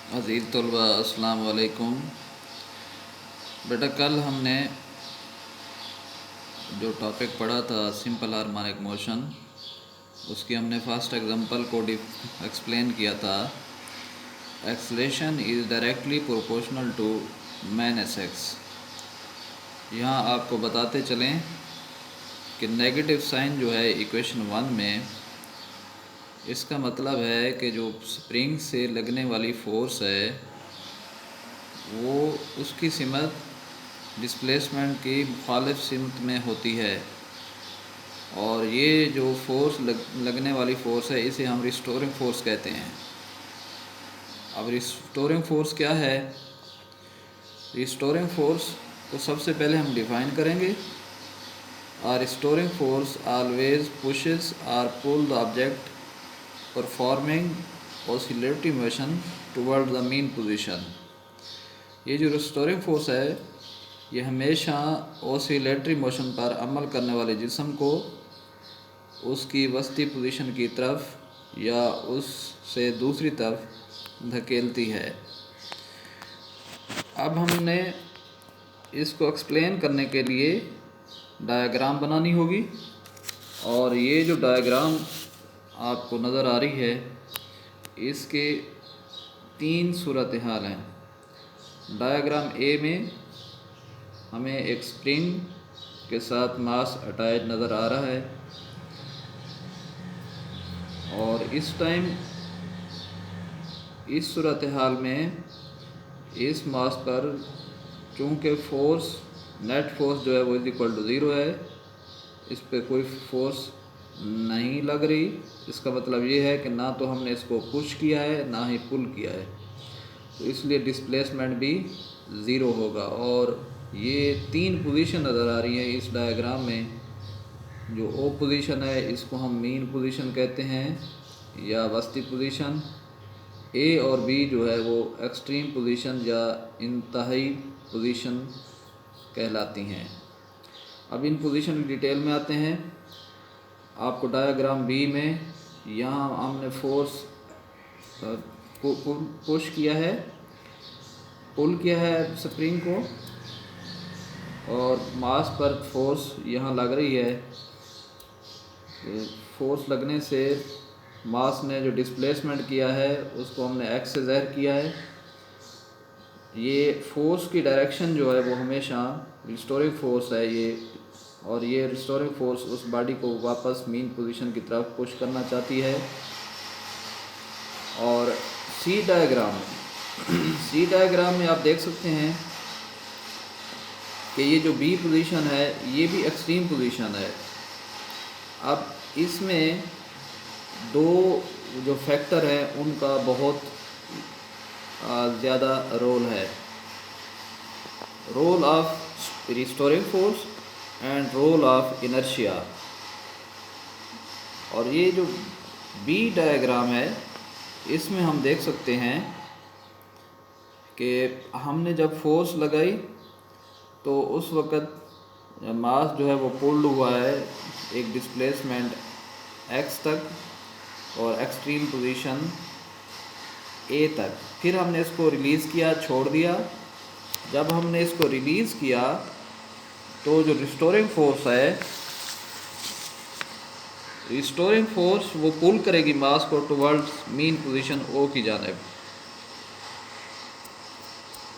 अज़ीज़ तलबा अस्सलाम वालेकुम। बेटा कल हमने जो टॉपिक पढ़ा था सिंपल हार्मोनिक मोशन, उसकी हमने फर्स्ट एग्जांपल को एक्सप्लेन किया था। Acceleration is directly proportional to मैन एसेक्स। यहाँ आपको बताते चलें कि नेगेटिव साइन जो है इक्वेशन 1 में, इसका मतलब है कि जो स्प्रिंग से लगने वाली फ़ोर्स है वो उसकी सिमत डिस्प्लेसमेंट की मुखालिफ सिमत में होती है, और ये जो फोर्स लगने वाली फ़ोर्स है इसे हम रिस्टोरिंग फोर्स कहते हैं। अब रिस्टोरिंग फोर्स क्या है? रिस्टोरिंग फोर्स को सबसे पहले हम डिफ़ाइन करेंगे। रिस्टोरिंग फोर्स ऑलवेज पुशेस और pull the object performing oscillatory motion toward the mean position. ये जो रिस्टोरिंग फोर्स है ये हमेशा ऑसिलेटरी मोशन पर अमल करने वाले जिस्म को उसकी वस्ती पोजीशन की तरफ या उससे दूसरी तरफ धकेलती है। अब हमने इसको एक्सप्लेन करने के लिए डायग्राम बनानी होगी, और ये जो डायग्राम आपको नज़र आ रही है इसके 3 सूरत हाल हैं। डायग्राम ए में हमें एक स्प्रिंग के साथ मास अटैच नज़र आ रहा है, और इस टाइम इस सूरत हाल में इस मास पर चूँकि फोर्स नेट फोर्स जो है वो इज इक्वल टू 0 है, इस पर कोई फोर्स नहीं लग रही। इसका मतलब ये है कि ना तो हमने इसको पुश किया है ना ही पुल किया है, तो इसलिए डिस्प्लेसमेंट भी 0 होगा। और ये 3 पोजीशन नज़र आ रही है इस डायग्राम में। जो ओ पोजीशन है इसको हम मीन पोजीशन कहते हैं या वस्ती पोजीशन। ए और बी जो है वो एक्सट्रीम पोजीशन या इंतहाई पोजीशन कहलाती हैं। अब इन पोजीशन की डिटेल में आते हैं। आपको डायग्राम बी में यहाँ हमने फोर्स पुश किया है, पुल किया है स्प्रिंग को, और मास पर फोर्स यहाँ लग रही है। फोर्स लगने से मास ने जो डिस्प्लेसमेंट किया है उसको हमने एक्स से ज़ाहिर किया है। ये फोर्स की डायरेक्शन जो है वो हमेशा रिस्टोरिंग फोर्स है ये, और ये रिस्टोरिंग फोर्स उस बॉडी को वापस मीन पोजीशन की तरफ पुश करना चाहती है। और सी डायग्राम में आप देख सकते हैं कि ये जो बी पोजीशन है ये भी एक्सट्रीम पोजीशन है। अब इसमें 2 जो फैक्टर हैं उनका बहुत ज़्यादा रोल है। Role of restoring force and role of inertia. और ये जो बी डायग्राम है इसमें हम देख सकते हैं कि हमने जब फोर्स लगाई तो उस वक़्त मास जो है वो पुल्ड हुआ है एक डिस्प्लेसमेंट एक्स तक और एक्सट्रीम पोजीशन ए तक। फिर हमने इसको रिलीज़ किया, छोड़ दिया। जब हमने इसको रिलीज़ किया तो जो रिस्टोरिंग फोर्स है, रिस्टोरिंग फोर्स वो पुल करेगी मास को टुवर्ड्स मीन पोजीशन ओ की जानिब।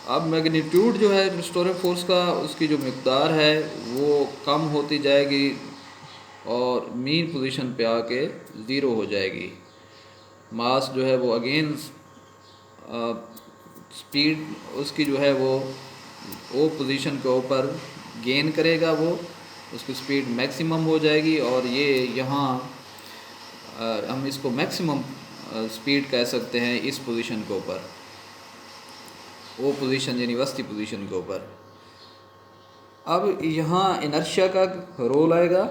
अब मैग्नीट्यूड जो है रिस्टोरिंग फोर्स का, उसकी जो मिक़दार है वो कम होती जाएगी और मीन पोजीशन पे आके 0 हो जाएगी। मास जो है वो अगेन स्पीड उसकी जो है वो ओ पोजीशन के ऊपर गेन करेगा, वो उसकी स्पीड मैक्सिमम हो जाएगी। और ये यहाँ हम इसको मैक्सिमम स्पीड कह सकते हैं इस पोजीशन के ऊपर, ओ पोजीशन यानी वस्ती पोजीशन के ऊपर। अब यहाँ इनर्शिया का रोल आएगा।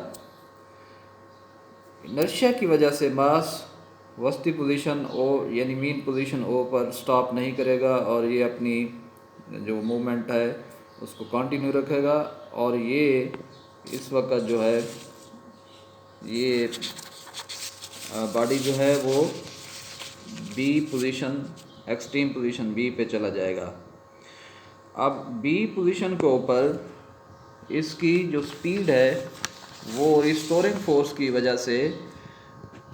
इनर्शिया की वजह से मास वस्ती पोजीशन ओ यानी मीन पोजीशन ओ पर स्टॉप नहीं करेगा, और ये अपनी जो मूवमेंट है उसको कंटिन्यू रखेगा। और ये इस वक्त जो है ये बॉडी जो है वो B position extreme position B पे चला जाएगा। अब बी पोजीशन के ऊपर इसकी जो स्पीड है वो रिस्टोरिंग फोर्स की वजह से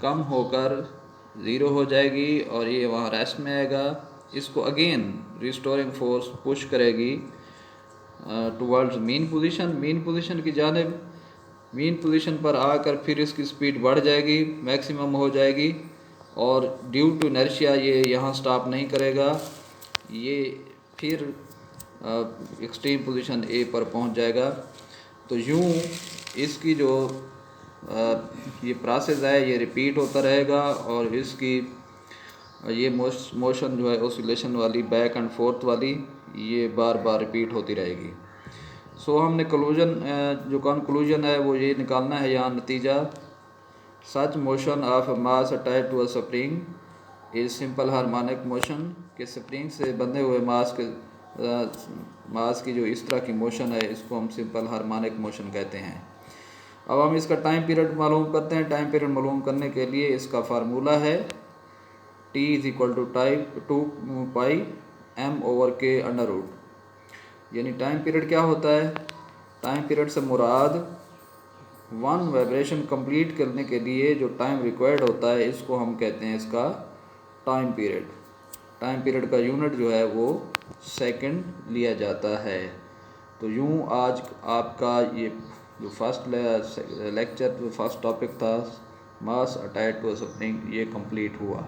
कम होकर ज़ीरो हो जाएगी और ये वहाँ रेस्ट में आएगा। इसको अगेन रिस्टोरिंग फोर्स पुश करेगी टुवर्ड्स मीन पोजीशन की जानिब। मीन पोजीशन पर आकर फिर इसकी स्पीड बढ़ जाएगी, मैक्सिमम हो जाएगी और ड्यू टू इनर्शिया ये यहाँ स्टॉप नहीं करेगा, ये फिर एक्सट्रीम पोजीशन ए पर पहुँच जाएगा। तो यूँ इसकी जो ये प्रोसेस है ये रिपीट होता रहेगा और इसकी ये मोशन जो है ऑसिलेशन वाली बैक एंड फोर्थ वाली ये बार बार रिपीट होती रहेगी। सो हमने जो कंक्लूजन है वो ये निकालना है यहाँ नतीजा। Such motion of a mass attached to a spring is simple harmonic motion, के स्प्रिंग से बंधे हुए मास की जो इस तरह की मोशन है इसको हम सिंपल हार्मोनिक मोशन कहते हैं। अब हम इसका टाइम पीरियड मालूम करते हैं। टाइम पीरियड मालूम करने के लिए इसका फार्मूला है T = 2 पाई m/k√। यानी टाइम पीरियड क्या होता है? टाइम पीरियड से मुराद वन वाइब्रेशन कंप्लीट करने के लिए जो टाइम रिक्वायर्ड होता है इसको हम कहते हैं इसका टाइम पीरियड। टाइम पीरियड का यूनिट जो है वो सेकंड लिया जाता है। तो यूँ आज आपका ये जो फर्स्ट लेक्चर जो फर्स्ट टॉपिक था मास अटैच्ड टू अ स्प्रिंग ये कंप्लीट हुआ।